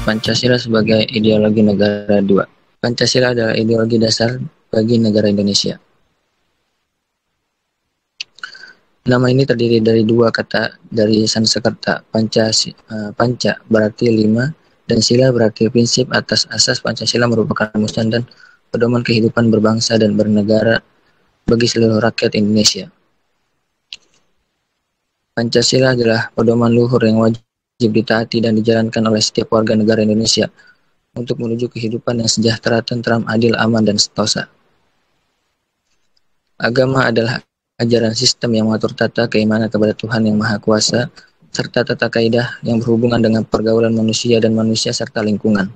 Pancasila sebagai ideologi negara 2. Pancasila adalah ideologi dasar bagi negara Indonesia. Nama ini terdiri dari dua kata dari Sanskerta. Panca berarti 5 dan sila berarti prinsip. Atas asas Pancasila merupakan mustan dan pedoman kehidupan berbangsa dan bernegara bagi seluruh rakyat Indonesia. Pancasila adalah pedoman luhur yang wajib ditaati dan dijalankan oleh setiap warga negara Indonesia untuk menuju kehidupan yang sejahtera, tentram, adil, aman, dan sentosa. Agama adalah ajaran sistem yang mengatur tata keimanan kepada Tuhan yang Maha Kuasa, serta tata kaidah yang berhubungan dengan pergaulan manusia dan manusia serta lingkungan.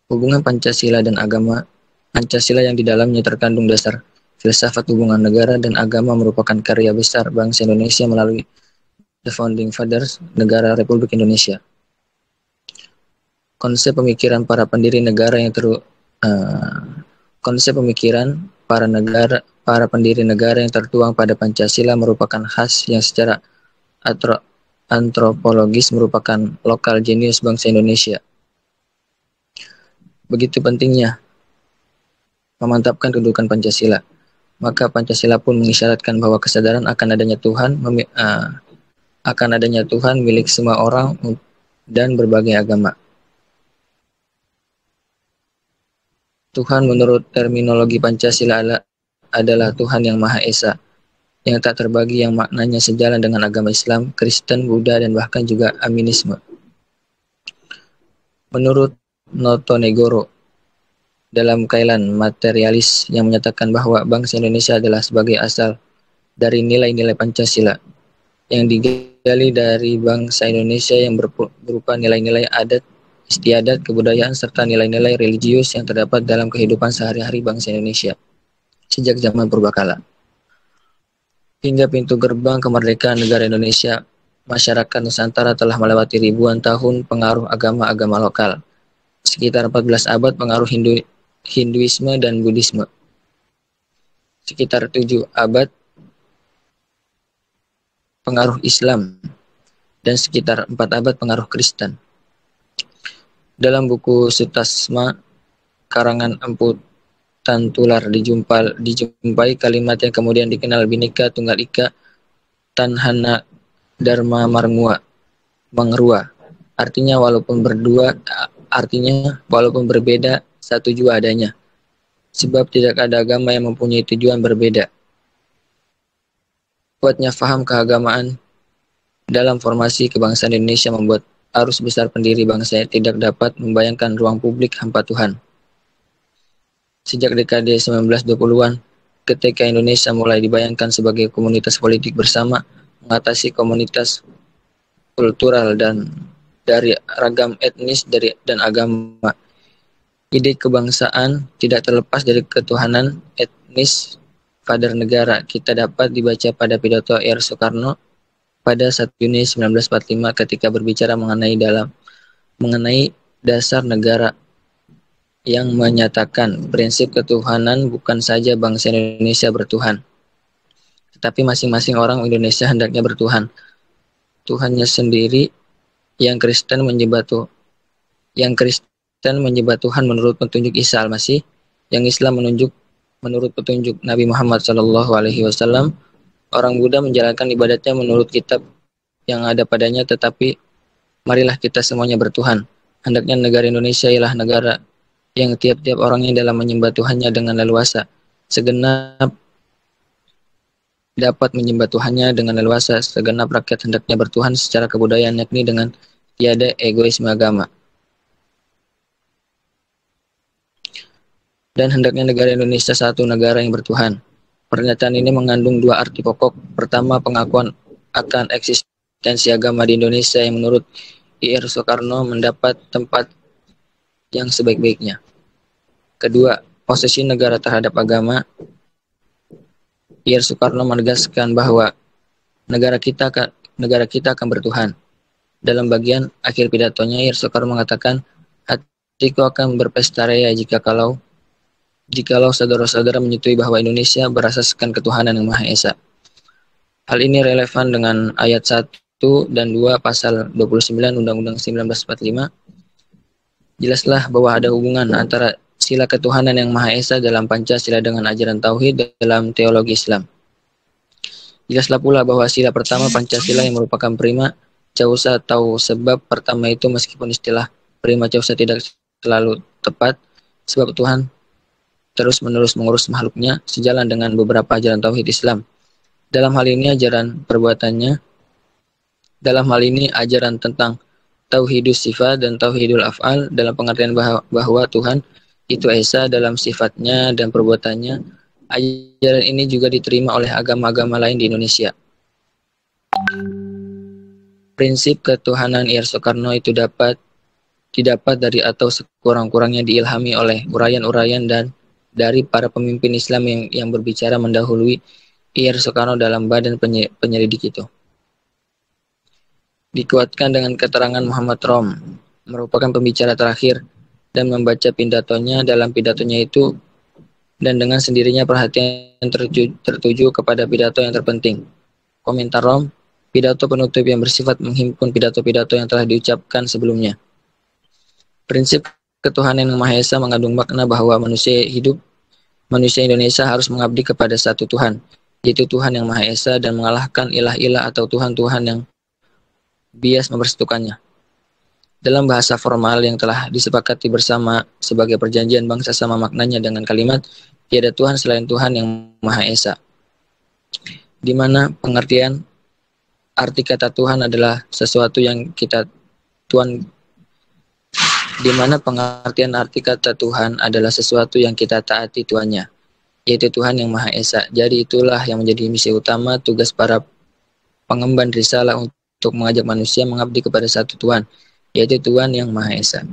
Hubungan Pancasila dan agama. Pancasila yang di dalamnya terkandung dasar filsafat hubungan negara dan agama merupakan karya besar bangsa Indonesia melalui The Founding Fathers, Negara Republik Indonesia. Konsep pemikiran para pendiri negara yang para pendiri negara yang tertuang pada Pancasila merupakan khas yang secara antropologis merupakan lokal jenius bangsa Indonesia. Begitu pentingnya memantapkan kedudukan Pancasila, maka Pancasila pun mengisyaratkan bahwa kesadaran akan adanya Tuhan milik semua orang dan berbagai agama. Tuhan menurut terminologi Pancasila adalah Tuhan yang Maha Esa, yang tak terbagi, yang maknanya sejalan dengan agama Islam, Kristen, Buddha, dan bahkan juga Animisme. Menurut Noto Negoro, dalam Kailan Materialis yang menyatakan bahwa bangsa Indonesia adalah sebagai asal dari nilai-nilai Pancasila, yang digali dari bangsa Indonesia yang berupa nilai-nilai adat, istiadat, kebudayaan, serta nilai-nilai religius yang terdapat dalam kehidupan sehari-hari bangsa Indonesia sejak zaman purbakala. Hingga pintu gerbang kemerdekaan negara Indonesia, masyarakat Nusantara telah melewati ribuan tahun pengaruh agama-agama lokal, sekitar 14 abad pengaruh Hinduisme dan Buddhisme, sekitar 7 abad pengaruh Islam, dan sekitar 4 abad pengaruh Kristen. Dalam buku Sutasma karangan Empu Tantular dijumpai kalimat yang kemudian dikenal Bhinneka Tunggal Ika Tanhana Dharma Mangrua. Artinya walaupun berbeda, satu jua adanya. Sebab tidak ada agama yang mempunyai tujuan berbeda. Kuatnya faham keagamaan dalam formasi kebangsaan Indonesia membuat arus besar pendiri bangsa tidak dapat membayangkan ruang publik hampa Tuhan. Sejak dekade 1920-an, ketika Indonesia mulai dibayangkan sebagai komunitas politik bersama, mengatasi komunitas kultural dan dari ragam etnis dan agama. Ide kebangsaan tidak terlepas dari ketuhanan etnis pada negara. Kita dapat dibaca pada pidato R. Soekarno pada 1 Juni 1945 ketika berbicara mengenai dasar negara yang menyatakan prinsip ketuhanan bukan saja bangsa Indonesia bertuhan, tetapi masing-masing orang Indonesia hendaknya bertuhan. Tuhannya sendiri yang Kristen menyembah Tuhan menurut petunjuk Isa Al-Masih, yang Islam menurut petunjuk Nabi Muhammad SAW. Orang Buddha menjalankan ibadatnya menurut kitab yang ada padanya, tetapi marilah kita semuanya bertuhan. Hendaknya negara Indonesia ialah negara yang tiap-tiap orangnya dalam menyembah Tuhannya dengan leluasa. Segenap dapat menyembah Tuhannya dengan leluasa. Segenap rakyat hendaknya bertuhan secara kebudayaan, yakni dengan tiada egoisme agama. Dan hendaknya negara Indonesia satu negara yang bertuhan. Pernyataan ini mengandung dua arti pokok. Pertama, pengakuan akan eksistensi agama di Indonesia yang menurut I.R. Soekarno mendapat tempat yang sebaik-baiknya. Kedua, posisi negara terhadap agama. I.R. Soekarno menegaskan bahwa negara kita akan bertuhan. Dalam bagian akhir pidatonya, I.R. Soekarno mengatakan, hatiku akan berpesta ria jikalau saudara-saudara menyetujui bahwa Indonesia berasaskan ketuhanan yang Maha Esa. Hal ini relevan dengan ayat 1 dan 2 pasal 29 Undang-Undang 1945, jelaslah bahwa ada hubungan antara sila ketuhanan yang Maha Esa dalam Pancasila dengan ajaran Tauhid dalam teologi Islam. Jelaslah pula bahwa sila pertama Pancasila yang merupakan prima causa atau sebab pertama itu, meskipun istilah prima causa tidak selalu tepat, sebab Tuhan terus-menerus mengurus makhluknya sejalan dengan beberapa ajaran Tauhid Islam. Dalam hal ini ajaran tentang Tauhidus Sifat dan Tauhidul Af'al dalam pengertian bahwa Tuhan itu Esa dalam sifatnya dan perbuatannya. Ajaran ini juga diterima oleh agama-agama lain di Indonesia. Prinsip ketuhanan Ir Soekarno itu didapat dari atau sekurang-kurangnya diilhami oleh uraian-uraian dan dari para pemimpin Islam yang berbicara mendahului Ir Soekarno dalam badan penyelidik itu. Dikuatkan dengan keterangan Muhammad Rom, merupakan pembicara terakhir, dan membaca pidatonya. Dalam pidatonya itu, dan dengan sendirinya perhatian tertuju kepada pidato yang terpenting. Komentar Rom, pidato penutup yang bersifat menghimpun pidato-pidato yang telah diucapkan sebelumnya. Prinsip ketuhanan yang Maha Esa mengandung makna bahwa manusia Indonesia harus mengabdi kepada satu Tuhan, yaitu Tuhan yang Maha Esa, dan mengalahkan ilah-ilah atau Tuhan-Tuhan yang bias mempersatukannya. Dalam bahasa formal yang telah disepakati bersama sebagai perjanjian bangsa, sama maknanya dengan kalimat tiada Tuhan selain Tuhan yang Maha Esa, di mana pengertian arti kata Tuhan adalah sesuatu yang kita taati Tuhannya, yaitu Tuhan yang Maha Esa. Jadi itulah yang menjadi misi utama tugas para pengemban risalah untuk mengajak manusia mengabdi kepada satu Tuhan, yaitu Tuhan yang Maha Esa.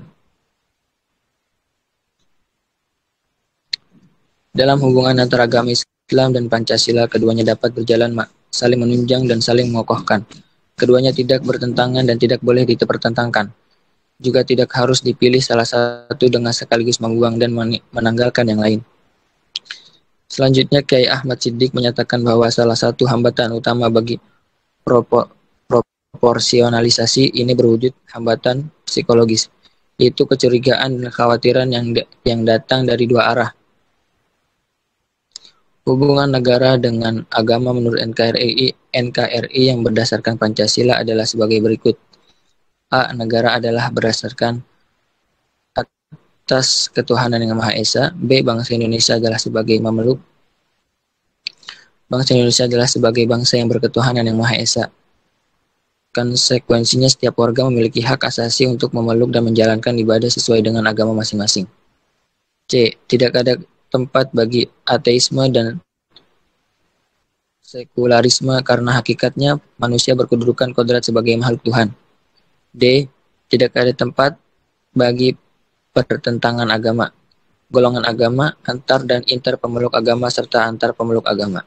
Dalam hubungan antara agama Islam dan Pancasila, keduanya dapat berjalan saling menunjang dan saling mengokohkan. Keduanya tidak bertentangan dan tidak boleh dipertentangkan. Juga tidak harus dipilih salah satu dengan sekaligus membuang dan menanggalkan yang lain. Selanjutnya, Kiai Ahmad Siddiq menyatakan bahwa salah satu hambatan utama bagi proporsionalisasi ini berwujud hambatan psikologis, yaitu kecurigaan dan kekhawatiran yang datang dari dua arah. Hubungan negara dengan agama menurut NKRI yang berdasarkan Pancasila adalah sebagai berikut. A. Negara adalah berdasarkan atas ketuhanan yang Maha Esa. B. Bangsa Indonesia adalah sebagai memeluk. Bangsa Indonesia adalah sebagai bangsa yang berketuhanan yang Maha Esa. Konsekuensinya setiap warga memiliki hak asasi untuk memeluk dan menjalankan ibadah sesuai dengan agama masing-masing. C. Tidak ada tempat bagi ateisme dan sekularisme karena hakikatnya manusia berkedudukan kodrat sebagai makhluk Tuhan. D. Tidak ada tempat bagi pertentangan agama, golongan agama, antar dan inter pemeluk agama, serta antar pemeluk agama.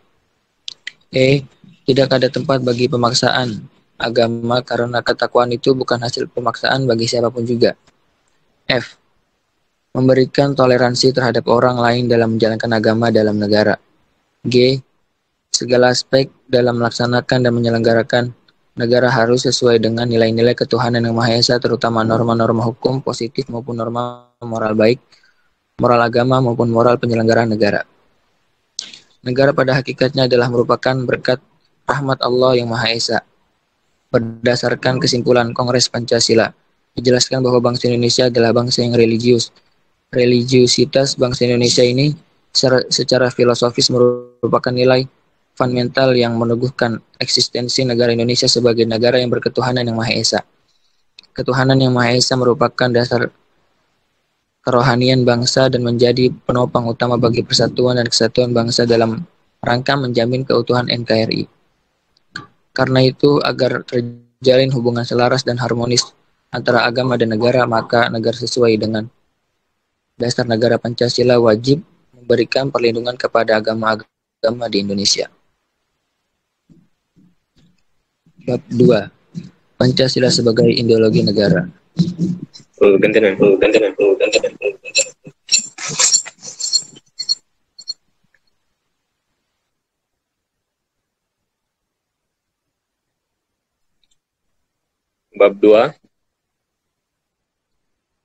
E. Tidak ada tempat bagi pemaksaan agama karena ketakwaan itu bukan hasil pemaksaan bagi siapapun juga. F. Memberikan toleransi terhadap orang lain dalam menjalankan agama dalam negara. G. Segala aspek dalam melaksanakan dan menyelenggarakan negara harus sesuai dengan nilai-nilai ketuhanan yang Maha Esa, terutama norma-norma hukum positif maupun norma moral baik, moral agama maupun moral penyelenggaraan negara. Negara pada hakikatnya adalah merupakan berkat rahmat Allah yang Maha Esa. Berdasarkan kesimpulan Kongres Pancasila, dijelaskan bahwa bangsa Indonesia adalah bangsa yang religius. Religiusitas bangsa Indonesia ini secara filosofis merupakan nilai fundamental yang meneguhkan eksistensi negara Indonesia sebagai negara yang berketuhanan yang Maha Esa. Ketuhanan yang Maha Esa merupakan dasar kerohanian bangsa dan menjadi penopang utama bagi persatuan dan kesatuan bangsa dalam rangka menjamin keutuhan NKRI. Karena itu, agar terjalin hubungan selaras dan harmonis antara agama dan negara, maka negara sesuai dengan dasar negara Pancasila wajib memberikan perlindungan kepada agama-agama di Indonesia. Bab 2. Pancasila sebagai ideologi negara. Gantian. Bab 2,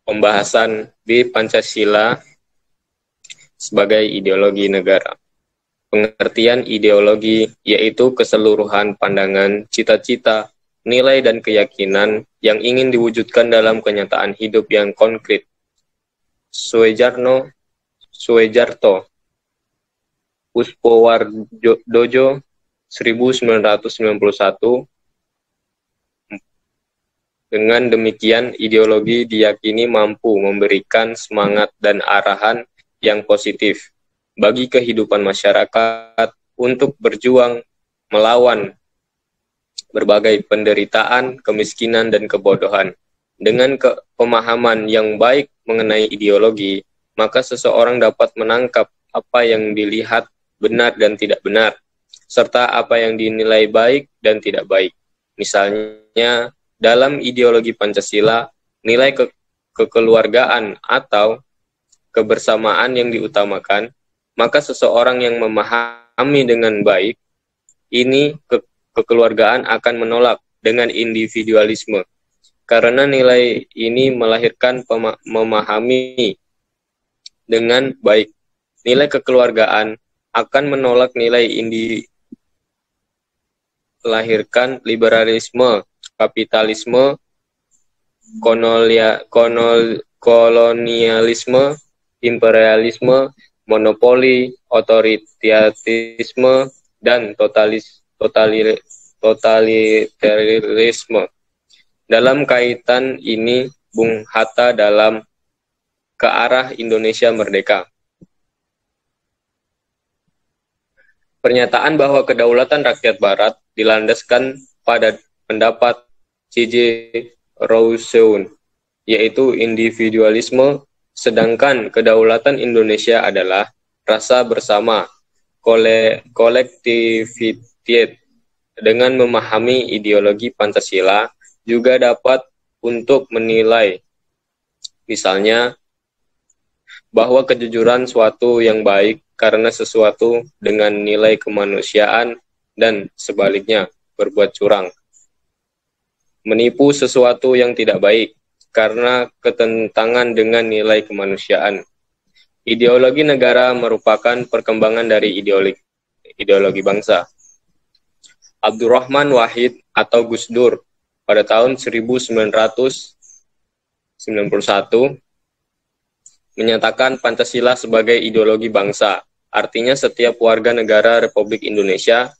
pembahasan di Pancasila sebagai ideologi negara. Pengertian ideologi yaitu keseluruhan pandangan, cita-cita, nilai dan keyakinan yang ingin diwujudkan dalam kenyataan hidup yang konkret. Suejarto, Puspowardojo, 1991. Dengan demikian, ideologi diyakini mampu memberikan semangat dan arahan yang positif bagi kehidupan masyarakat untuk berjuang melawan berbagai penderitaan, kemiskinan, dan kebodohan. Dengan pemahaman yang baik mengenai ideologi, maka seseorang dapat menangkap apa yang dilihat benar dan tidak benar, serta apa yang dinilai baik dan tidak baik. Misalnya, dalam ideologi Pancasila, nilai kekeluargaan atau kebersamaan yang diutamakan, maka seseorang yang memahami dengan baik ini kekeluargaan akan menolak dengan individualisme. Karena nilai ini melahirkan memahami dengan baik. Nilai kekeluargaan akan menolak nilai lahirkan liberalisme, kapitalisme, kolonialisme, imperialisme, monopoli, otoritarisme, dan totalitarisme. Dalam kaitan ini, Bung Hatta dalam Ke Arah Indonesia Merdeka. Pernyataan bahwa kedaulatan rakyat Barat dilandaskan pada pendapat C.J. Rousseau, yaitu individualisme, sedangkan kedaulatan Indonesia adalah rasa bersama, kolektivitas. Dengan memahami ideologi Pancasila juga dapat untuk menilai, misalnya, bahwa kejujuran suatu yang baik karena sesuatu dengan nilai kemanusiaan dan sebaliknya berbuat curang. Menipu sesuatu yang tidak baik karena ketentangan dengan nilai kemanusiaan. Ideologi negara merupakan perkembangan dari ideologi bangsa. Abdurrahman Wahid atau Gus Dur pada tahun 1991 menyatakan Pancasila sebagai ideologi bangsa. Artinya setiap warga negara Republik Indonesia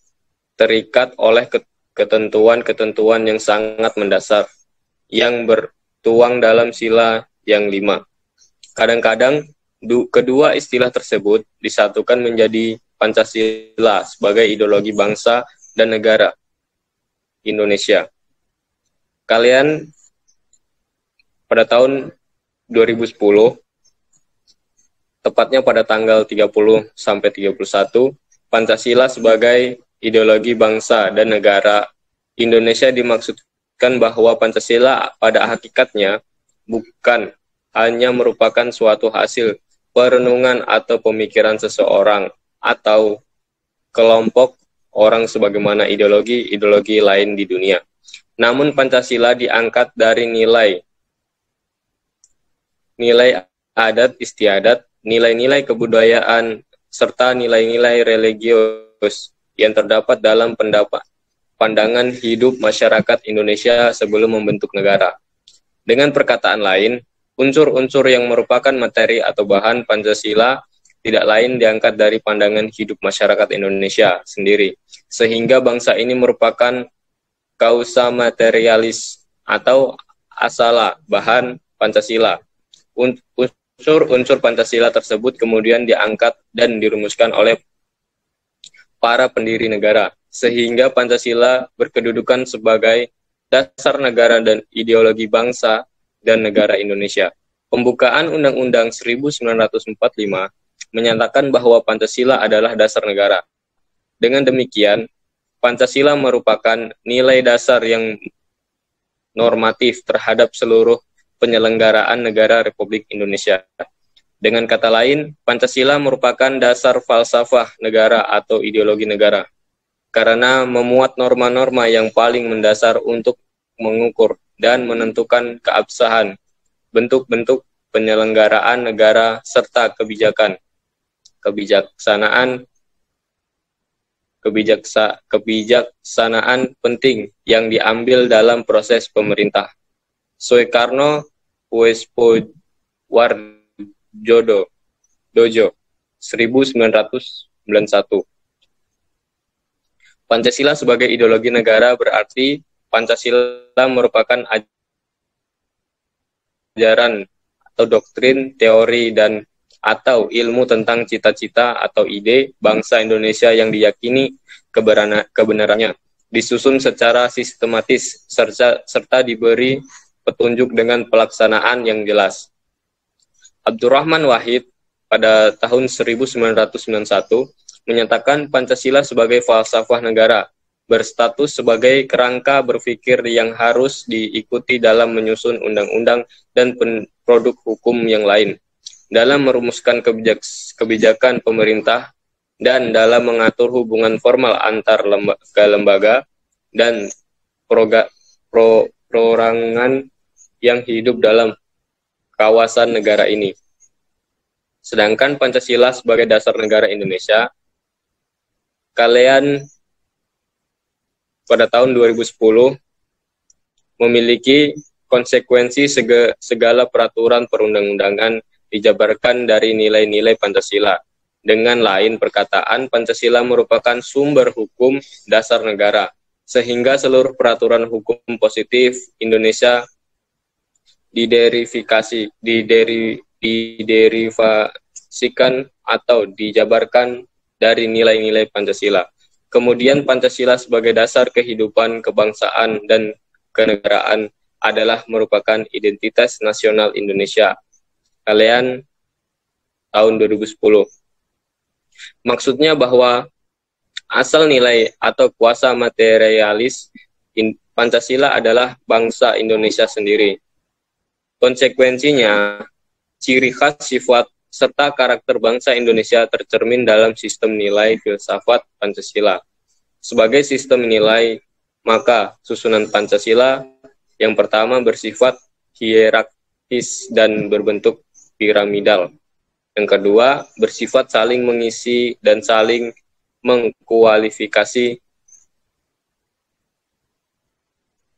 terikat oleh ketentuan-ketentuan yang sangat mendasar yang bertuang dalam sila yang 5. Kadang-kadang kedua istilah tersebut disatukan menjadi Pancasila sebagai ideologi bangsa dan negara Indonesia. Kalian pada tahun 2010, tepatnya pada tanggal 30 sampai 31, Pancasila sebagai ideologi bangsa dan negara Indonesia dimaksudkan bahwa Pancasila pada hakikatnya bukan hanya merupakan suatu hasil perenungan atau pemikiran seseorang atau kelompok orang sebagaimana ideologi lain di dunia. Namun Pancasila diangkat dari nilai adat istiadat, nilai-nilai kebudayaan, serta nilai-nilai religius yang terdapat dalam pandangan hidup masyarakat Indonesia sebelum membentuk negara. Dengan perkataan lain, unsur-unsur yang merupakan materi atau bahan Pancasila tidak lain diangkat dari pandangan hidup masyarakat Indonesia sendiri, sehingga bangsa ini merupakan kausa materialis atau asala bahan Pancasila. Unsur-unsur Pancasila tersebut kemudian diangkat dan dirumuskan oleh para pendiri negara, sehingga Pancasila berkedudukan sebagai dasar negara dan ideologi bangsa dan negara Indonesia. Pembukaan Undang-Undang 1945 menyatakan bahwa Pancasila adalah dasar negara. Dengan demikian, Pancasila merupakan nilai dasar yang normatif terhadap seluruh penyelenggaraan negara Republik Indonesia. Dengan kata lain, Pancasila merupakan dasar falsafah negara atau ideologi negara, karena memuat norma-norma yang paling mendasar untuk mengukur dan menentukan keabsahan, bentuk-bentuk penyelenggaraan negara, serta kebijaksanaan penting yang diambil dalam proses pemerintah. Soekarno Puespowardjojo, 1991. Pancasila sebagai ideologi negara berarti Pancasila merupakan ajaran atau doktrin, teori, dan atau ilmu tentang cita-cita atau ide bangsa Indonesia yang diyakini kebenarannya, disusun secara sistematis, serta diberi petunjuk dengan pelaksanaan yang jelas. Abdurrahman Wahid pada tahun 1991 menyatakan Pancasila sebagai falsafah negara, berstatus sebagai kerangka berpikir yang harus diikuti dalam menyusun undang-undang dan produk hukum yang lain, dalam merumuskan kebijakan pemerintah, dan dalam mengatur hubungan formal antar lembaga dan perorangan yang hidup dalam kawasan negara ini. Sedangkan Pancasila sebagai dasar negara Indonesia, kalian pada tahun 2010 memiliki konsekuensi segala peraturan perundang-undangan dijabarkan dari nilai-nilai Pancasila. Dengan lain perkataan, Pancasila merupakan sumber hukum dasar negara, sehingga seluruh peraturan hukum positif Indonesia diderivasikan atau dijabarkan dari nilai-nilai Pancasila. Kemudian Pancasila sebagai dasar kehidupan kebangsaan dan kenegaraan adalah merupakan identitas nasional Indonesia. Kalian tahun 2010. Maksudnya bahwa asal nilai atau kuasa materialis Pancasila adalah bangsa Indonesia sendiri. Konsekuensinya, ciri khas, sifat, serta karakter bangsa Indonesia tercermin dalam sistem nilai filsafat Pancasila. Sebagai sistem nilai, maka susunan Pancasila yang pertama bersifat hierarkis dan berbentuk piramidal. Yang kedua, bersifat saling mengisi dan saling mengkualifikasi.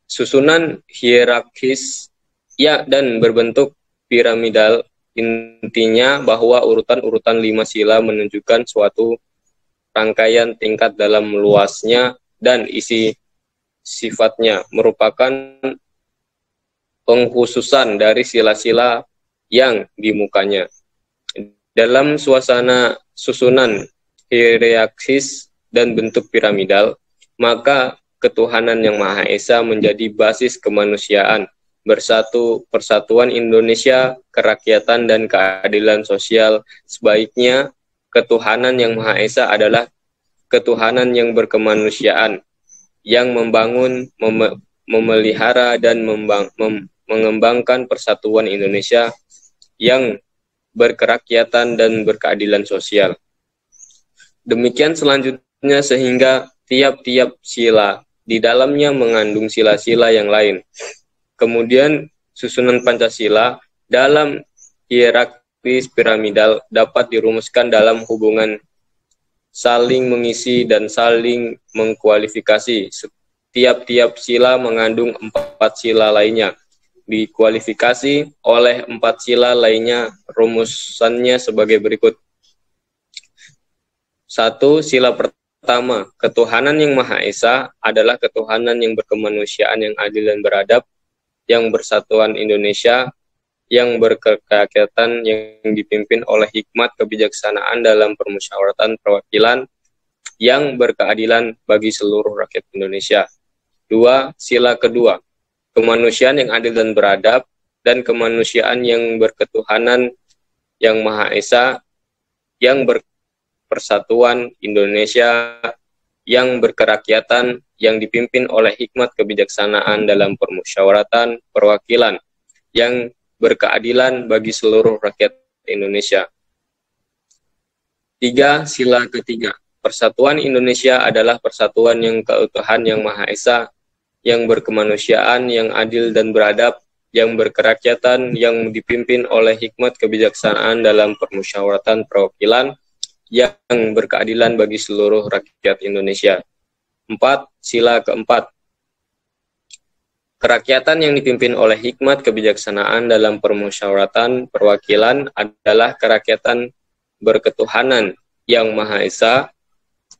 Susunan hierarkis dan berbentuk piramidal intinya bahwa urutan-urutan 5 sila menunjukkan suatu rangkaian tingkat dalam luasnya dan isi sifatnya, merupakan pengkhususan dari sila-sila yang dimukanya. Dalam suasana susunan hierarkis dan bentuk piramidal, maka ketuhanan yang Maha Esa menjadi basis kemanusiaan, persatuan Indonesia, kerakyatan, dan keadilan sosial. Sebaiknya ketuhanan yang Maha Esa adalah ketuhanan yang berkemanusiaan, yang membangun, memelihara, dan mengembangkan persatuan Indonesia yang berkerakyatan dan berkeadilan sosial. Demikian selanjutnya, sehingga tiap-tiap sila di dalamnya mengandung sila-sila yang lain. Kemudian susunan Pancasila dalam hierarkis piramidal dapat dirumuskan dalam hubungan saling mengisi dan saling mengkualifikasi. Tiap-tiap sila mengandung 4 sila lainnya, dikualifikasi oleh 4 sila lainnya. Rumusannya sebagai berikut. 1. Sila pertama, ketuhanan yang Maha Esa adalah ketuhanan yang berkemanusiaan, yang adil dan beradab, yang bersatuan Indonesia, yang berkerakyatan, yang dipimpin oleh hikmat kebijaksanaan dalam permusyawaratan perwakilan, yang berkeadilan bagi seluruh rakyat Indonesia. 2. Sila kedua, kemanusiaan yang adil dan beradab, dan kemanusiaan yang berketuhanan yang Maha Esa, yang berpersatuan Indonesia, yang berkerakyatan, yang dipimpin oleh hikmat kebijaksanaan dalam permusyawaratan perwakilan, yang berkeadilan bagi seluruh rakyat Indonesia. 3. Sila ketiga, persatuan Indonesia adalah persatuan yang keutuhan yang Maha Esa, yang berkemanusiaan, yang adil dan beradab, yang berkerakyatan, yang dipimpin oleh hikmat kebijaksanaan dalam permusyawaratan perwakilan, yang berkeadilan bagi seluruh rakyat Indonesia. 4. Sila keempat. Kerakyatan yang dipimpin oleh hikmat kebijaksanaan dalam permusyawaratan perwakilan adalah kerakyatan berketuhanan yang Maha Esa,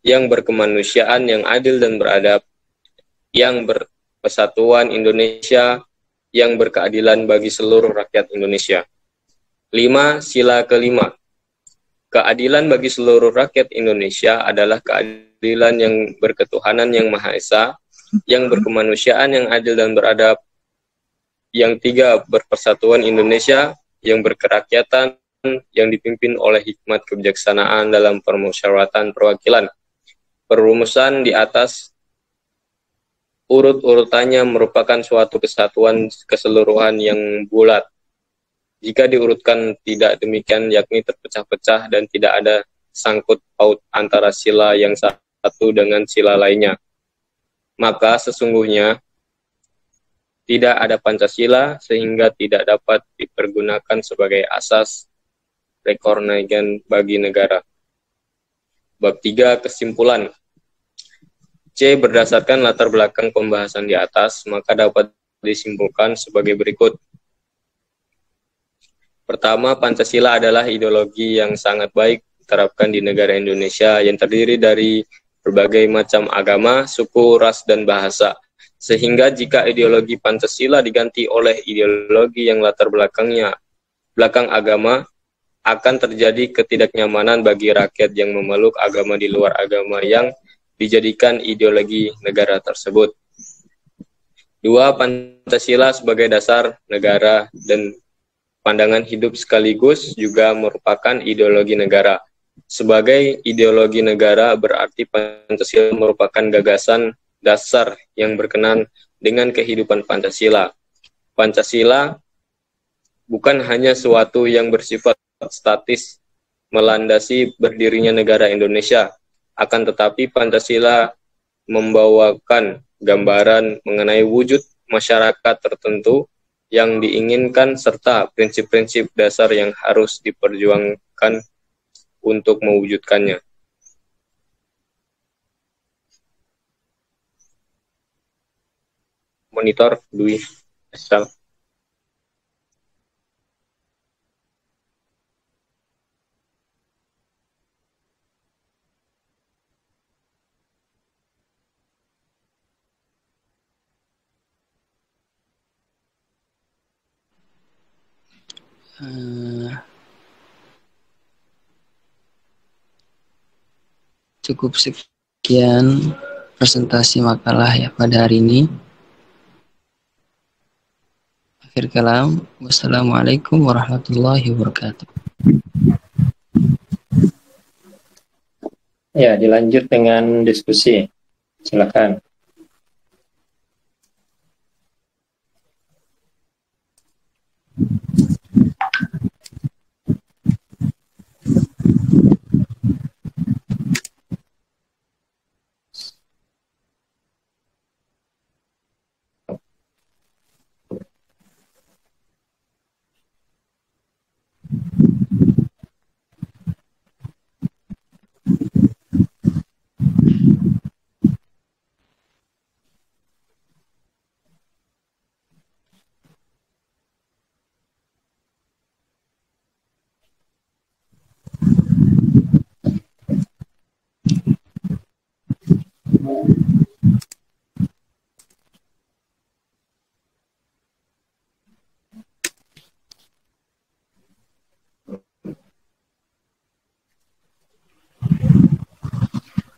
yang berkemanusiaan, yang adil dan beradab, yang berpersatuan Indonesia, yang berkeadilan bagi seluruh rakyat Indonesia. 5. Sila kelima. Keadilan bagi seluruh rakyat Indonesia adalah keadilan yang berketuhanan yang Maha Esa, yang berkemanusiaan, yang adil dan beradab. Yang 3. Berpersatuan Indonesia, yang berkerakyatan, yang dipimpin oleh hikmat kebijaksanaan dalam permusyawaratan perwakilan. Perumusan di atas urut-urutannya merupakan suatu kesatuan keseluruhan yang bulat. Jika diurutkan tidak demikian, yakni terpecah-pecah dan tidak ada sangkut paut antara sila yang satu dengan sila lainnya, maka sesungguhnya tidak ada Pancasila sehingga tidak dapat dipergunakan sebagai asas rekornagen bagi negara. Bab 3. Kesimpulan. C. Berdasarkan latar belakang pembahasan di atas, maka dapat disimpulkan sebagai berikut. Pertama, Pancasila adalah ideologi yang sangat baik diterapkan di negara Indonesia yang terdiri dari berbagai macam agama, suku, ras, dan bahasa. Sehingga jika ideologi Pancasila diganti oleh ideologi yang latar belakang agama, akan terjadi ketidaknyamanan bagi rakyat yang memeluk agama di luar agama yang dijadikan ideologi negara tersebut. 2. Pancasila sebagai dasar negara dan pandangan hidup sekaligus juga merupakan ideologi negara. Sebagai ideologi negara berarti Pancasila merupakan gagasan dasar yang berkenan dengan kehidupan Pancasila. Pancasila bukan hanya suatu yang bersifat statis melandasi berdirinya negara Indonesia, akan tetapi Pancasila membawakan gambaran mengenai wujud masyarakat tertentu yang diinginkan serta prinsip-prinsip dasar yang harus diperjuangkan untuk mewujudkannya. Monitor Dwi Asal. Cukup sekian presentasi makalah ya pada hari ini. Akhir kalam, wassalamualaikum warahmatullahi wabarakatuh. Ya, dilanjut dengan diskusi. Silakan.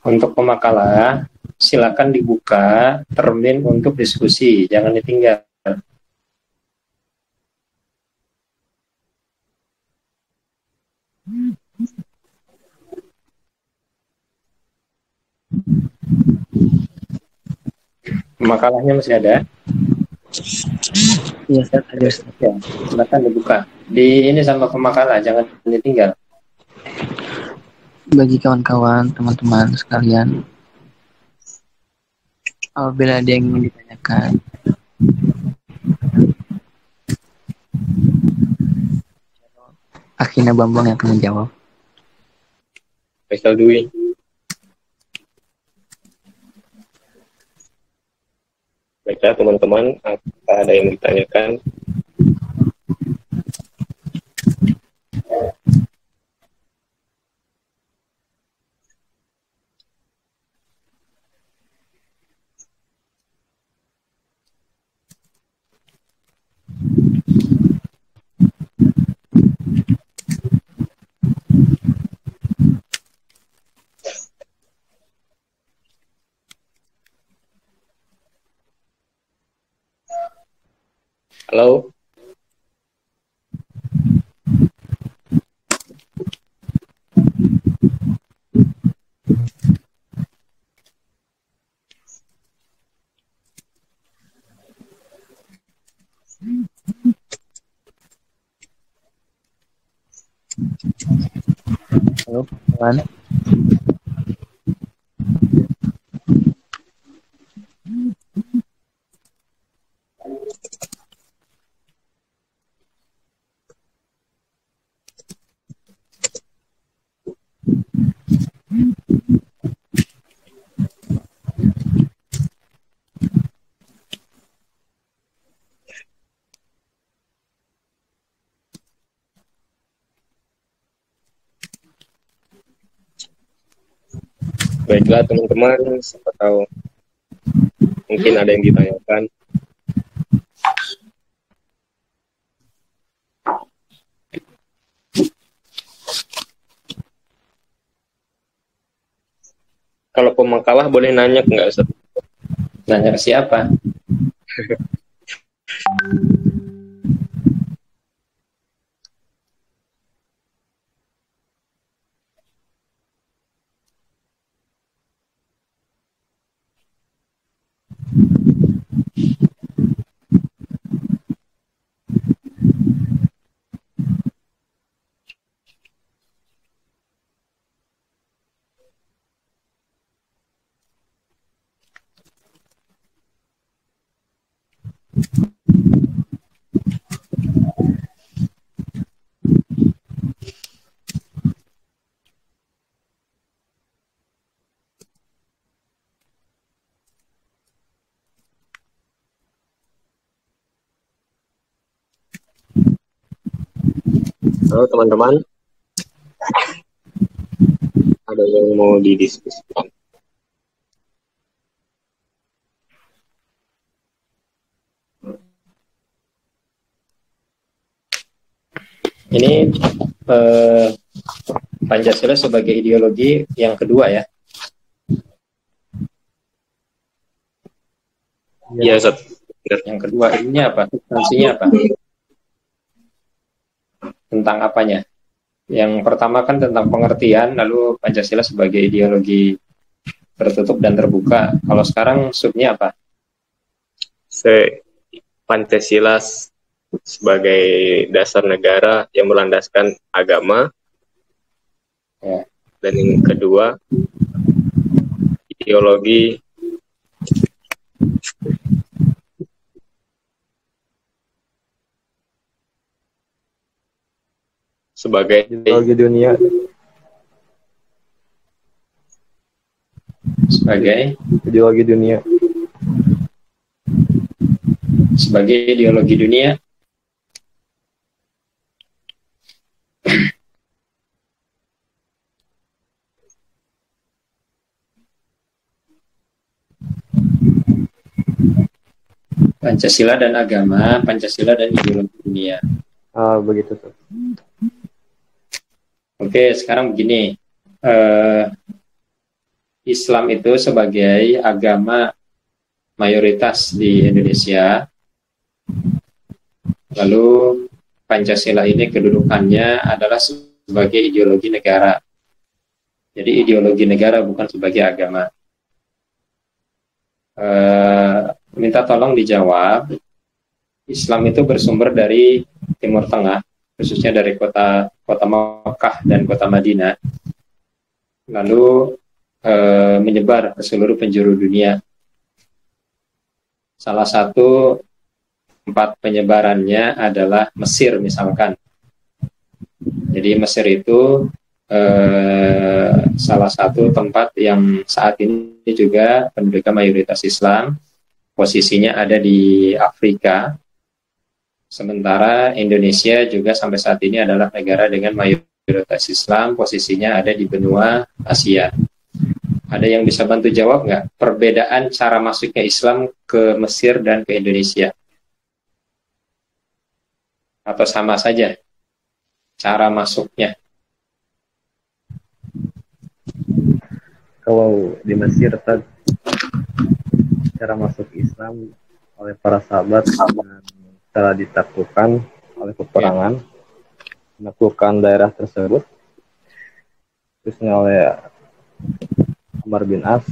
Untuk pemakalah, silakan dibuka termin untuk diskusi, jangan ditinggal. Makalahnya masih ada? Iya, ada. Ya, silakan dibuka. Di ini sama pemakalah, jangan ditinggal. Bagi kawan-kawan, teman-teman sekalian, Apabila ada yang ingin ditanyakan, Akina Bambang yang akan menjawab. Faisal Dwi. Baiklah teman-teman, apakah ada yang ditanyakan? Halo? Halo, kawan. Baiklah teman-teman, siapa tahu mungkin ada yang ditanyakan. Kalau pemakalah boleh nanya nggak, Ustaz? Nanya ke siapa? Halo teman-teman, ada yang mau didiskusikan? Ini Pancasila sebagai ideologi yang kedua ya. Iya, Ustaz. Yang kedua ini apa? Substansinya apa? Tentang apanya? Yang pertama kan tentang pengertian, lalu Pancasila sebagai ideologi tertutup dan terbuka. Kalau sekarang subnya apa? Pancasila sebagai dasar negara yang berlandaskan agama. Ya. Dan yang kedua, ideologi sebagai ideologi dunia. Sebagai ideologi dunia. Sebagai ideologi dunia. Pancasila dan agama, Pancasila dan ideologi dunia. Begitu tuh. Oke, sekarang begini. Islam itu sebagai agama mayoritas di Indonesia. Lalu Pancasila ini kedudukannya adalah sebagai ideologi negara. Jadi ideologi negara bukan sebagai agama. Minta tolong dijawab. Islam itu bersumber dari Timur Tengah, khususnya dari kota Mekah dan kota Madinah, lalu menyebar ke seluruh penjuru dunia. Salah satu tempat penyebarannya adalah Mesir misalkan. Jadi Mesir itu salah satu tempat yang saat ini juga penduduknya mayoritas Islam. Posisinya ada di Afrika. Sementara Indonesia juga sampai saat ini adalah negara dengan mayoritas Islam, posisinya ada di benua Asia. Ada yang bisa bantu jawab nggak? Perbedaan cara masuknya Islam ke Mesir dan ke Indonesia? Atau sama saja cara masuknya? Kalau di Mesir cara masuk Islam oleh para sahabat dan telah ditaklukkan oleh peperangan, menaklukkan daerah tersebut, khususnya oleh Umar bin As.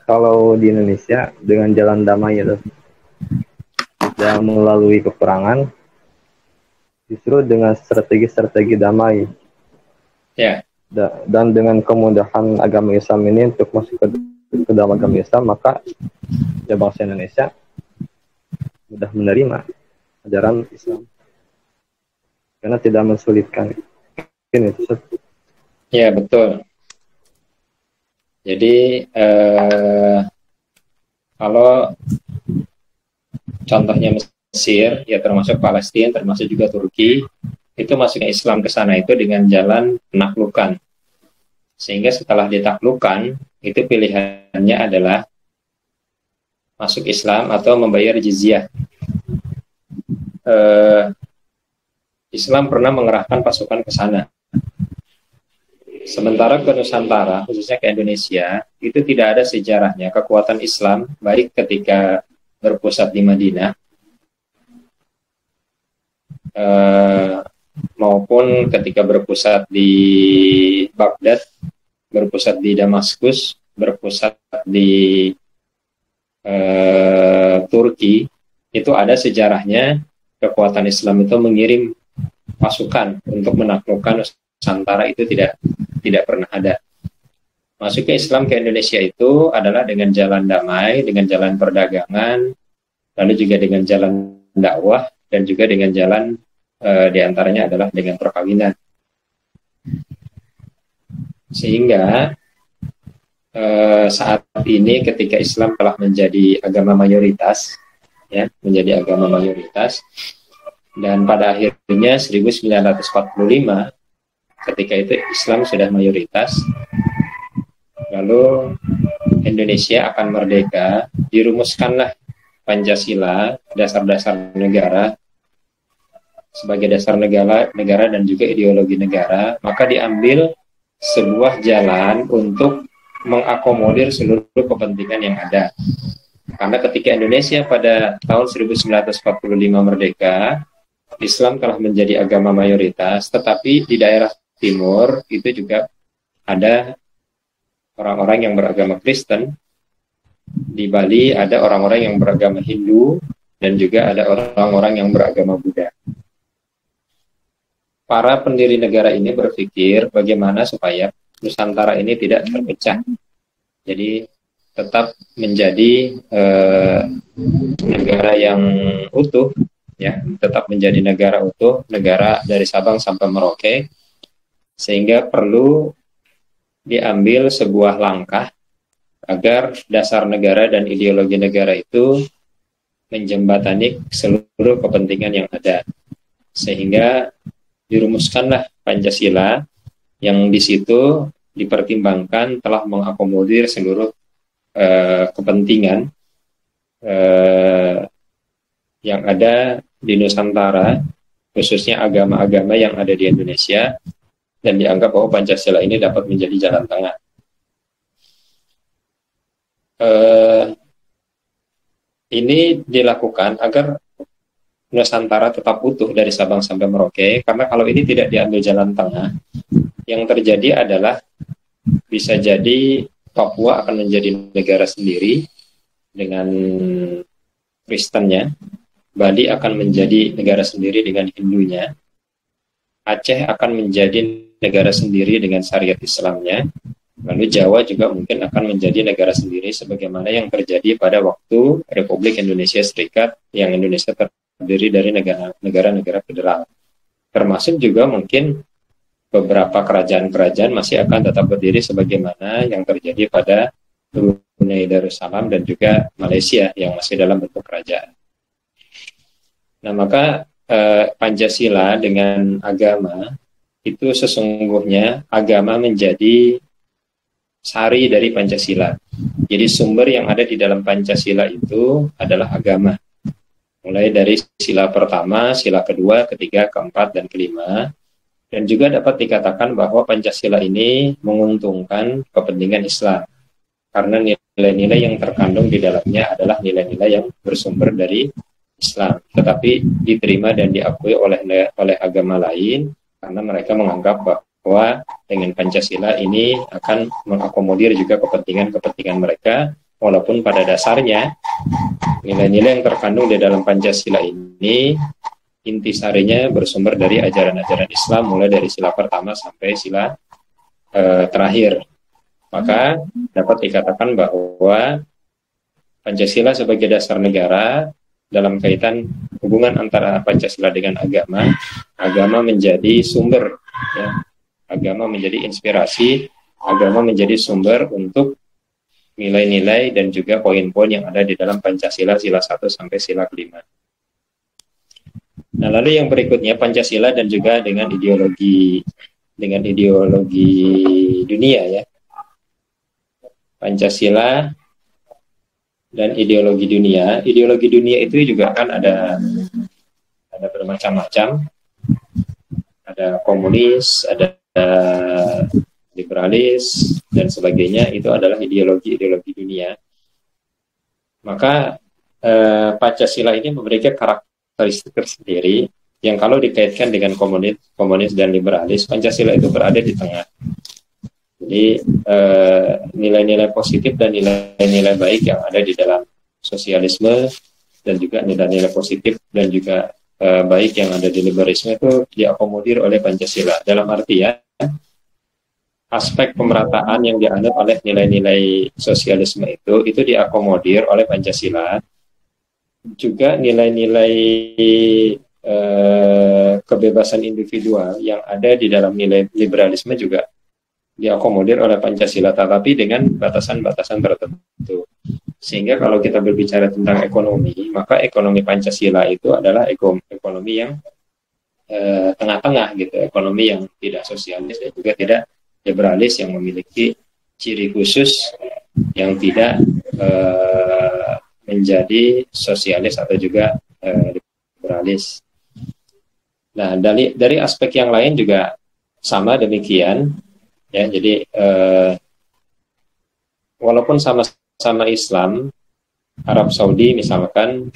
Kalau di Indonesia dengan jalan damai itu, tidak melalui peperangan, justru dengan strategi-strategi damai. Ya. Dan dengan kemudahan agama Islam ini untuk masuk ke dalam agama Islam, maka ya bangsa Indonesia mudah menerima ajaran Islam karena tidak mensulitkan. Ini Ya, betul. Jadi kalau contohnya Mesir, ya termasuk Palestina, termasuk juga Turki, itu masuknya Islam ke sana itu dengan jalan penaklukan. Sehingga setelah ditaklukkan, itu pilihannya adalah masuk Islam atau membayar jizyah. Islam pernah mengerahkan pasukan ke sana. Sementara ke Nusantara, khususnya ke Indonesia, itu tidak ada sejarahnya kekuatan Islam, baik ketika berpusat di Madinah, maupun ketika berpusat di Baghdad, berpusat di Damaskus, berpusat di Turki, itu ada sejarahnya kekuatan Islam itu mengirim pasukan untuk menaklukkan Nusantara, itu tidak pernah ada. Masuknya Islam ke Indonesia itu adalah dengan jalan damai, dengan jalan perdagangan, lalu juga dengan jalan dakwah, dan juga dengan jalan diantaranya adalah dengan perkawinan. Sehingga saat ini ketika Islam telah menjadi agama mayoritas, ya, menjadi agama mayoritas, dan pada akhirnya 1945 ketika itu Islam sudah mayoritas, lalu Indonesia akan merdeka, dirumuskanlah Pancasila, dasar-dasar negara, sebagai dasar negara dan juga ideologi negara, maka diambil sebuah jalan untuk mengakomodir seluruh kepentingan yang ada. Karena ketika Indonesia pada tahun 1945 merdeka, Islam telah menjadi agama mayoritas, tetapi di daerah timur itu juga ada orang-orang yang beragama Kristen. Di Bali ada orang-orang yang beragama Hindu, dan juga ada orang-orang yang beragama Buddha. Para pendiri negara ini berpikir bagaimana supaya Nusantara ini tidak terpecah. Jadi tetap menjadi negara yang utuh, ya, tetap menjadi negara utuh, negara dari Sabang sampai Merauke, sehingga perlu diambil sebuah langkah agar dasar negara dan ideologi negara itu menjembatani seluruh kepentingan yang ada, sehingga dirumuskanlah Pancasila yang di situ dipertimbangkan telah mengakomodir seluruh kepentingan yang ada di Nusantara, khususnya agama-agama yang ada di Indonesia, dan dianggap bahwa Pancasila ini dapat menjadi jalan tengah. Ini dilakukan agar Nusantara tetap utuh dari Sabang sampai Merauke, karena kalau ini tidak diambil jalan tengah, yang terjadi adalah bisa jadi Papua akan menjadi negara sendiri dengan Kristennya, Bali akan menjadi negara sendiri dengan Hindunya, Aceh akan menjadi negara sendiri dengan syariat Islamnya, Lalu Jawa juga mungkin akan menjadi negara sendiri sebagaimana yang terjadi pada waktu Republik Indonesia Serikat, yang Indonesia terdiri dari negara-negara federal. Termasuk juga mungkin beberapa kerajaan-kerajaan masih akan tetap berdiri sebagaimana yang terjadi pada Brunei Darussalam dan juga Malaysia yang masih dalam bentuk kerajaan. Nah, maka Pancasila dengan agama itu sesungguhnya agama menjadi sari dari Pancasila. Jadi sumber yang ada di dalam Pancasila itu adalah agama. Mulai dari sila pertama, sila kedua, ketiga, keempat, dan kelima. Dan juga dapat dikatakan bahwa Pancasila ini menguntungkan kepentingan Islam. Karena nilai-nilai yang terkandung di dalamnya adalah nilai-nilai yang bersumber dari Islam. Tetapi diterima dan diakui oleh agama lain karena mereka menganggap bahwa dengan Pancasila ini akan mengakomodir juga kepentingan-kepentingan mereka, walaupun pada dasarnya nilai-nilai yang terkandung di dalam Pancasila ini intisarinya bersumber dari ajaran-ajaran Islam, mulai dari sila pertama sampai sila terakhir. Maka dapat dikatakan bahwa Pancasila sebagai dasar negara dalam kaitan hubungan antara Pancasila dengan agama, agama menjadi sumber, ya. Agama menjadi inspirasi, agama menjadi sumber untuk nilai-nilai dan juga poin-poin yang ada di dalam Pancasila sila 1 sampai sila kelima. Nah, lalu yang berikutnya Pancasila dan juga dengan ideologi dunia, ya. Pancasila dan ideologi dunia. Ideologi dunia itu juga kan ada bermacam-macam. Ada komunis, ada liberalis dan sebagainya. Itu adalah ideologi dunia. Maka Pancasila ini memiliki karakteristik tersendiri yang kalau dikaitkan dengan komunis dan liberalis, Pancasila itu berada di tengah. Jadi nilai-nilai positif dan nilai-nilai baik yang ada di dalam sosialisme dan juga nilai-nilai positif dan juga baik yang ada di liberalisme itu diakomodir oleh Pancasila. Dalam artian aspek pemerataan yang dianut oleh nilai-nilai sosialisme itu diakomodir oleh Pancasila. Juga nilai-nilai kebebasan individual yang ada di dalam nilai liberalisme juga diakomodir oleh Pancasila, tetapi dengan batasan-batasan tertentu. Sehingga kalau kita berbicara tentang ekonomi, maka ekonomi Pancasila itu adalah ekonomi yang tengah-tengah gitu, ekonomi yang tidak sosialis dan juga tidak liberalis, yang memiliki ciri khusus yang tidak menjadi sosialis atau juga liberalis. Nah, dari aspek yang lain juga sama demikian. Ya, jadi walaupun sama-sama Islam, Arab Saudi misalkan,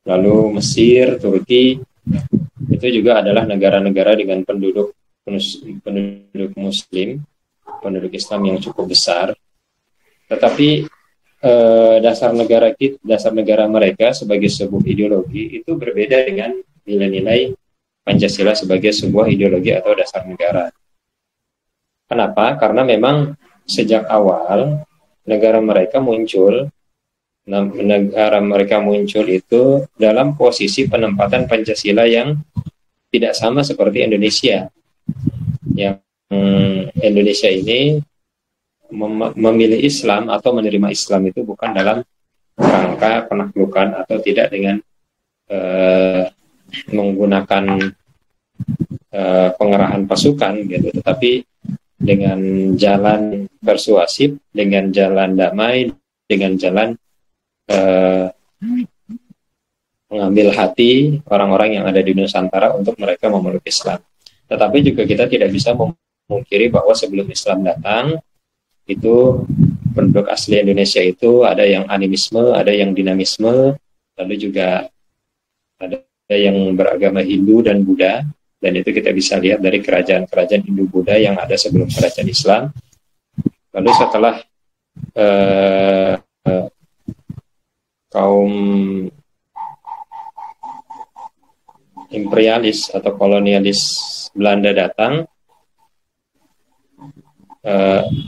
lalu Mesir, Turki, itu juga adalah negara-negara dengan penduduk Muslim, penduduk Islam yang cukup besar. Tetapi dasar negara mereka sebagai sebuah ideologi itu berbeda dengan nilai-nilai Pancasila sebagai sebuah ideologi atau dasar negara. Kenapa? Karena memang sejak awal negara mereka muncul itu dalam posisi penempatan Pancasila yang tidak sama seperti Indonesia. Yang Indonesia ini memilih Islam atau menerima Islam itu bukan dalam rangka penaklukan atau tidak dengan menggunakan pengerahan pasukan gitu, tetapi dengan jalan persuasif, dengan jalan damai, dengan jalan mengambil hati orang-orang yang ada di Nusantara untuk mereka memeluk Islam. Tetapi juga kita tidak bisa memungkiri bahwa sebelum Islam datang, itu penduduk asli Indonesia itu ada yang animisme, ada yang dinamisme, lalu juga ada yang beragama Hindu dan Buddha. Dan itu kita bisa lihat dari kerajaan-kerajaan Hindu-Buddha yang ada sebelum kerajaan Islam. Lalu setelah kaum imperialis atau kolonialis Belanda datang,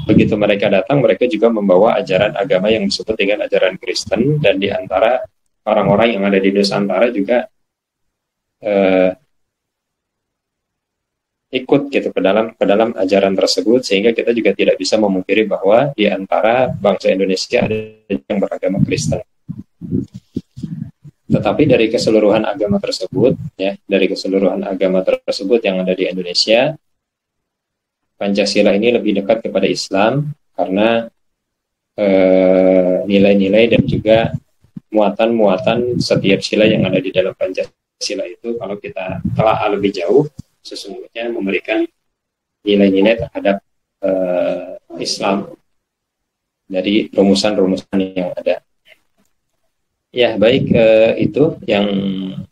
begitu mereka datang, mereka juga membawa ajaran agama yang disebut dengan ajaran Kristen, dan di antara orang-orang yang ada di Nusantara juga ikut gitu ke dalam ajaran tersebut, sehingga kita juga tidak bisa memungkiri bahwa di antara bangsa Indonesia ada yang beragama Kristen. Tetapi dari keseluruhan agama tersebut, ya, dari keseluruhan agama tersebut yang ada di Indonesia, Pancasila ini lebih dekat kepada Islam karena nilai-nilai dan juga muatan-muatan setiap sila yang ada di dalam Pancasila itu, kalau kita telah lebih jauh, sesungguhnya memberikan nilai-nilai terhadap Islam dari rumusan-rumusan yang ada. Ya, baik, itu yang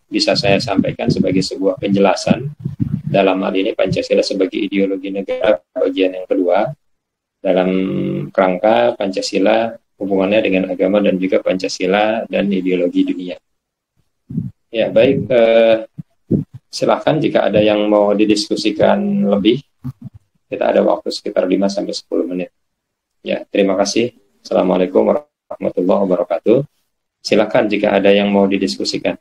bisa saya sampaikan sebagai sebuah penjelasan dalam hal ini Pancasila sebagai ideologi negara bagian yang kedua, dalam kerangka Pancasila hubungannya dengan agama dan juga Pancasila dan ideologi dunia. Ya, baik, silahkan jika ada yang mau didiskusikan lebih, kita ada waktu sekitar 5-10 menit. Ya, terima kasih. Assalamualaikum warahmatullahi wabarakatuh. Silakan jika ada yang mau didiskusikan.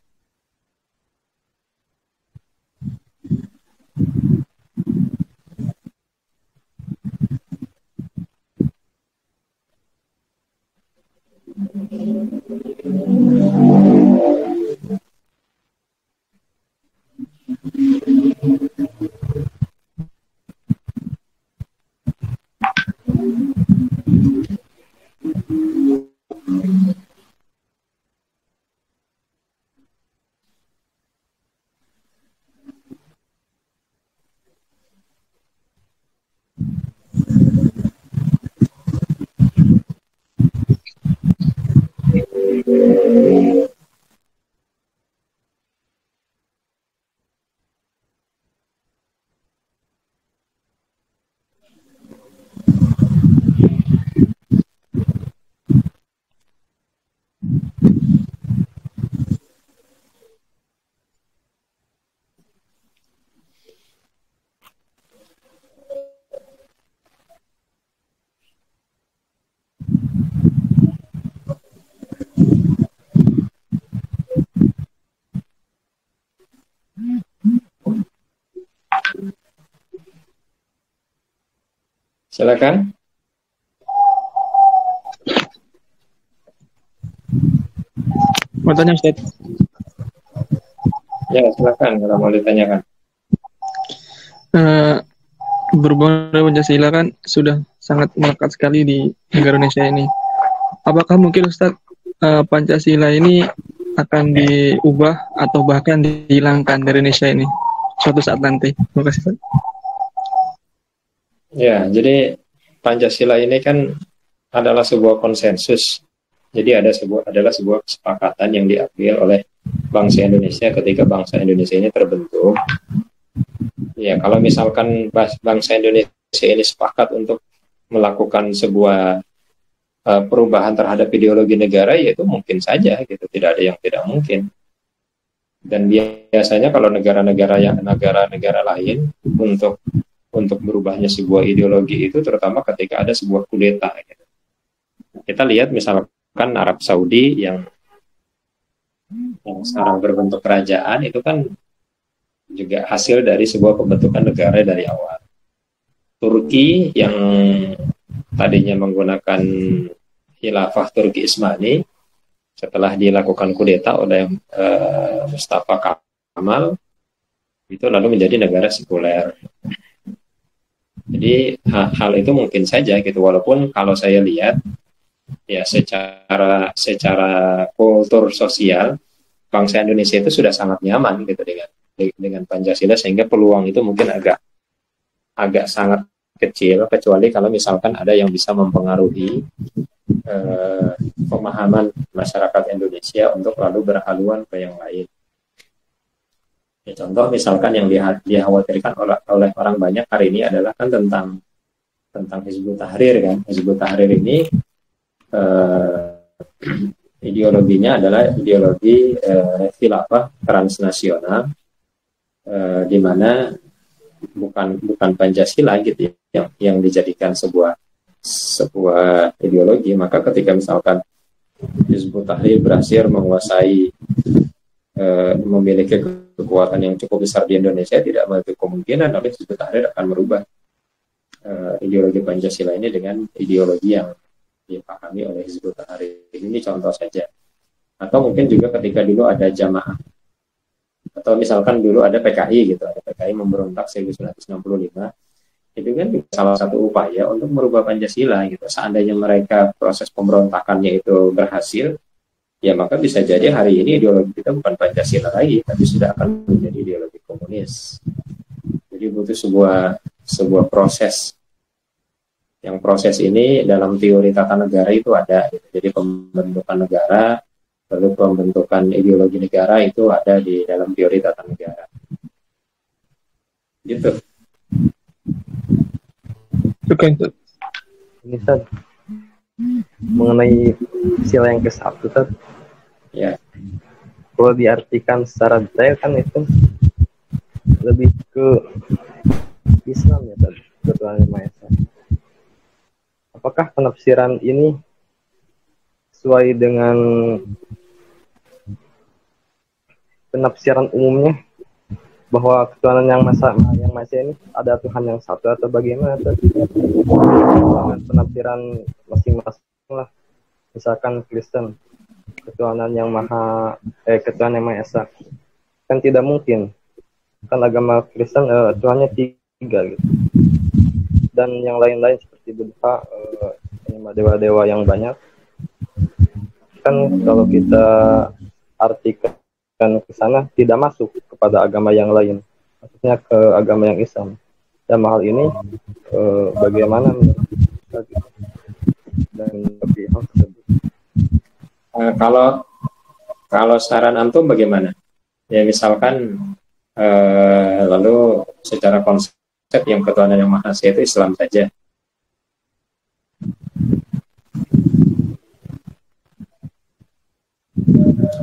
Silakan. Mau tanya, Ustaz? Ya, silakan kalau mau ditanyakan. Berhubungan dengan Pancasila kan sudah sangat melekat sekali di negara Indonesia ini. Apakah mungkin, Ustaz, Pancasila ini akan diubah atau bahkan dihilangkan dari Indonesia ini suatu saat nanti? Terima kasih, Ustaz. Ya, jadi Pancasila ini kan adalah sebuah konsensus. Jadi adalah sebuah kesepakatan yang diambil oleh bangsa Indonesia ketika bangsa Indonesia ini terbentuk. Ya, kalau misalkan bangsa Indonesia ini sepakat untuk melakukan sebuah perubahan terhadap ideologi negara, ya itu mungkin saja gitu, tidak ada yang tidak mungkin. Dan biasanya kalau negara-negara lain untuk berubahnya sebuah ideologi itu terutama ketika ada sebuah kudeta gitu. Kita lihat misalkan Arab Saudi yang sekarang berbentuk kerajaan, itu kan juga hasil dari sebuah pembentukan negara dari awal. Turki yang tadinya menggunakan khilafah Turki Ismani, setelah dilakukan kudeta oleh Mustafa Kamal, itu lalu menjadi negara sekuler. Jadi hal itu mungkin saja gitu, walaupun kalau saya lihat ya secara kultur sosial bangsa Indonesia itu sudah sangat nyaman gitu dengan Pancasila, sehingga peluang itu mungkin agak sangat kecil, kecuali kalau misalkan ada yang bisa mempengaruhi pemahaman masyarakat Indonesia untuk lalu berhaluan ke yang lain. Ya, contoh misalkan yang dikhawatirkan oleh orang banyak hari ini adalah kan tentang Hizbut Tahrir kan. Hizbut Tahrir ini ideologinya adalah ideologi khilafah transnasional, di mana bukan Pancasila gitu ya, yang dijadikan sebuah ideologi, maka ketika misalkan Hizbut Tahrir berhasil menguasai, memiliki kekuatan yang cukup besar di Indonesia, tidak menutup kemungkinan oleh Hizbut Tahrir akan merubah ideologi Pancasila ini dengan ideologi yang dipahami oleh Hizbut Tahrir. Ini contoh saja. Atau mungkin juga ketika dulu ada Jamaah, atau misalkan dulu ada PKI gitu, ada PKI memberontak 1965, itu kan salah satu upaya untuk merubah Pancasila gitu. Seandainya mereka proses pemberontakannya itu berhasil, ya maka bisa jadi hari ini ideologi kita bukan Pancasila lagi, tapi sudah akan menjadi ideologi komunis. Jadi butuh sebuah proses. Yang proses ini dalam teori tata negara itu ada gitu. Jadi pembentukan negara, lalu pembentukan ideologi negara itu ada di dalam teori tata negara. Gitu. Oke. Ini Tad, mengenai sila yang ke-1 Tad. Ya. Kalau diartikan secara detail kan itu lebih ke Islam ya Tad, Ketuhanan Yang Maha Esa. Apakah penafsiran ini sesuai dengan penafsiran umumnya bahwa ketuhanan yang Maha Esa ini ada Tuhan yang satu atau bagaimana? Penafsiran masing-masing lah. Misalkan Kristen ketuhanan yang Maha Esa kan tidak mungkin, kan agama Kristen Tuhannya 3 gitu, dan yang lain-lain seperti Buddha, dewa-dewa yang banyak kan kalau kita artikan ke sana tidak masuk kepada agama yang lain, maksudnya ke agama yang Islam. Dan hal ini bagaimana dan lebih hal tersebut? Kalau saran antum bagaimana? Ya misalkan lalu secara konsep yang ketuhanan yang Maha Esa itu Islam saja.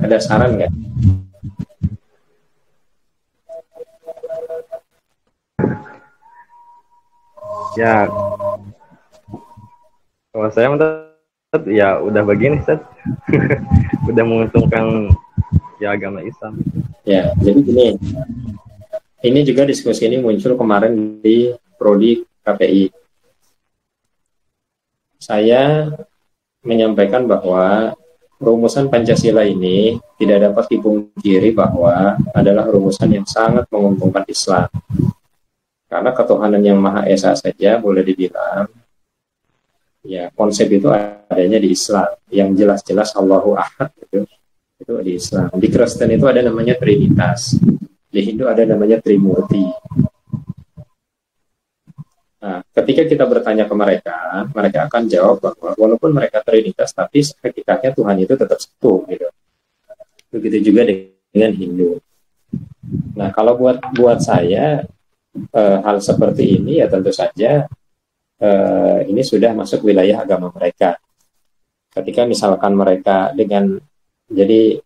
Ada saran nggak? Ya, kalau saya menurut ya udah begini Ustaz. Udah menguntungkan ya agama Islam. Ya, jadi gini. Ini juga diskusi ini muncul kemarin di Prodi KPI. Saya menyampaikan bahwa rumusan Pancasila ini tidak dapat dipungkiri bahwa adalah rumusan yang sangat menguntungkan Islam. Karena ketuhanan yang Maha Esa saja boleh dibilang ya konsep itu adanya di Islam. Yang jelas-jelas Allahu Ahad itu di Islam. Di Kristen itu ada namanya Trinitas. Di Hindu ada namanya Trimurti. Nah, ketika kita bertanya ke mereka, mereka akan jawab bahwa walaupun mereka Trinitas, tapi hakikatnya Tuhan itu tetap satu, gitu. Begitu juga dengan Hindu. Nah, kalau buat saya hal seperti ini ya tentu saja ini sudah masuk wilayah agama mereka. Ketika misalkan mereka dengan jadi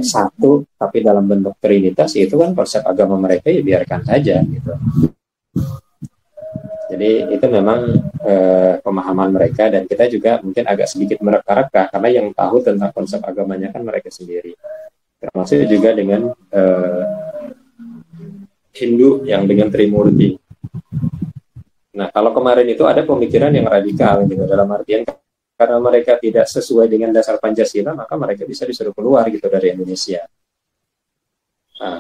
satu tapi dalam bentuk trinitas, itu kan konsep agama mereka, ya biarkan saja gitu. Jadi itu memang pemahaman mereka, dan kita juga mungkin agak sedikit mereka-reka karena yang tahu tentang konsep agamanya kan mereka sendiri. Termasuk juga dengan Hindu yang dengan Trimurti. Nah, kalau kemarin itu ada pemikiran yang radikal gitu, dalam artian karena mereka tidak sesuai dengan dasar Pancasila, maka mereka bisa disuruh keluar gitu dari Indonesia. Nah,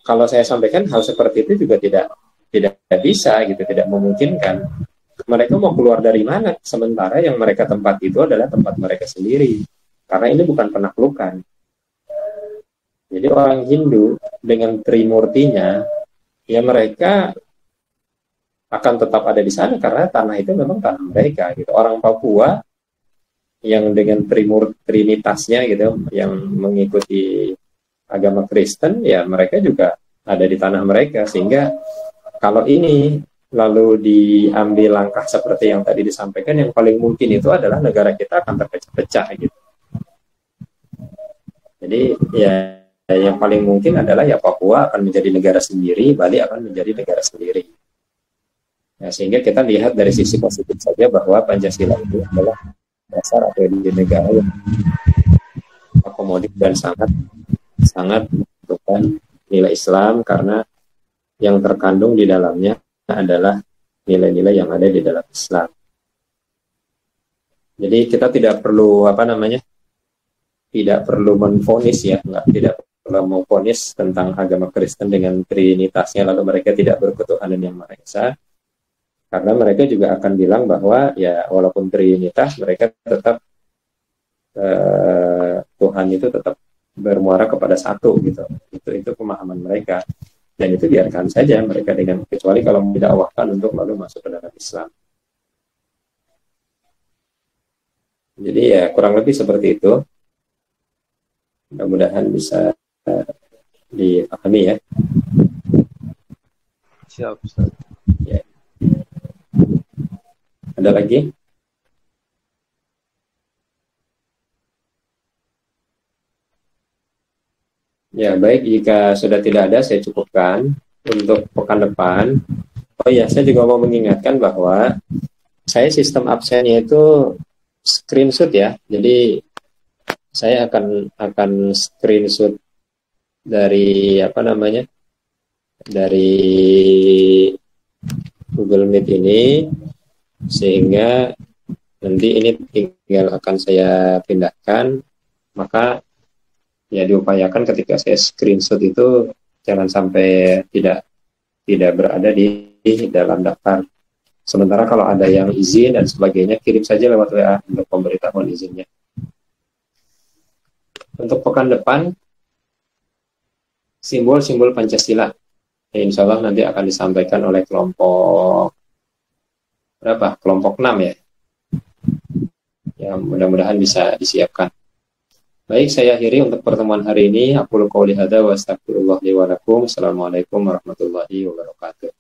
kalau saya sampaikan hal seperti itu juga tidak bisa gitu, tidak memungkinkan. Mereka mau keluar dari mana? Sementara yang mereka tempat itu adalah tempat mereka sendiri. Karena ini bukan penaklukan. Jadi orang Hindu dengan Trimurtinya, ya mereka akan tetap ada di sana karena tanah itu memang tanah mereka gitu. Orang Papua yang dengan trinitasnya gitu, yang mengikuti agama Kristen, ya mereka juga ada di tanah mereka. Sehingga kalau ini lalu diambil langkah seperti yang tadi disampaikan, yang paling mungkin itu adalah negara kita akan terpecah-pecah gitu. Jadi ya yang paling mungkin adalah ya Papua akan menjadi negara sendiri, Bali akan menjadi negara sendiri. Nah, sehingga kita lihat dari sisi positif saja bahwa Pancasila itu adalah dasar atau ideologi negara yang akomodir dan sangat menentukan nilai Islam, karena yang terkandung di dalamnya adalah nilai-nilai yang ada di dalam Islam. Jadi kita tidak perlu tidak perlu menvonis ya, tidak perlu memvonis tentang agama Kristen dengan trinitasnya lalu mereka tidak berketuhanan yang Maha Esa. Karena mereka juga akan bilang bahwa ya walaupun trinitas mereka tetap Tuhan itu tetap bermuara kepada satu gitu. Itu pemahaman mereka. Dan itu biarkan saja mereka dengan, kecuali kalau mendakwahkan untuk lalu masuk ke dalam Islam. Jadi ya kurang lebih seperti itu. Mudah-mudahan bisa dipahami ya. Siap. Ya. Ada lagi? Ya, baik. Jika sudah tidak ada, saya cukupkan untuk pekan depan. Oh ya, saya juga mau mengingatkan bahwa saya sistem absennya itu screenshot ya. Jadi saya akan screenshot dari dari Google Meet ini, sehingga nanti ini tinggal akan saya pindahkan. Maka ya diupayakan ketika saya screenshot itu jangan sampai tidak berada di dalam daftar. Sementara kalau ada yang izin dan sebagainya, kirim saja lewat WA untuk pemberitahuan izinnya. Untuk pekan depan, simbol-simbol Pancasila. Ya, insya Allah nanti akan disampaikan oleh kelompok berapa? Kelompok 6 ya. Ya, mudah-mudahan bisa disiapkan. Baik, saya akhiri untuk pertemuan hari ini. Aku qouli hadza wa astaghfirullah li wa lakum. Assalamualaikum warahmatullahi wabarakatuh.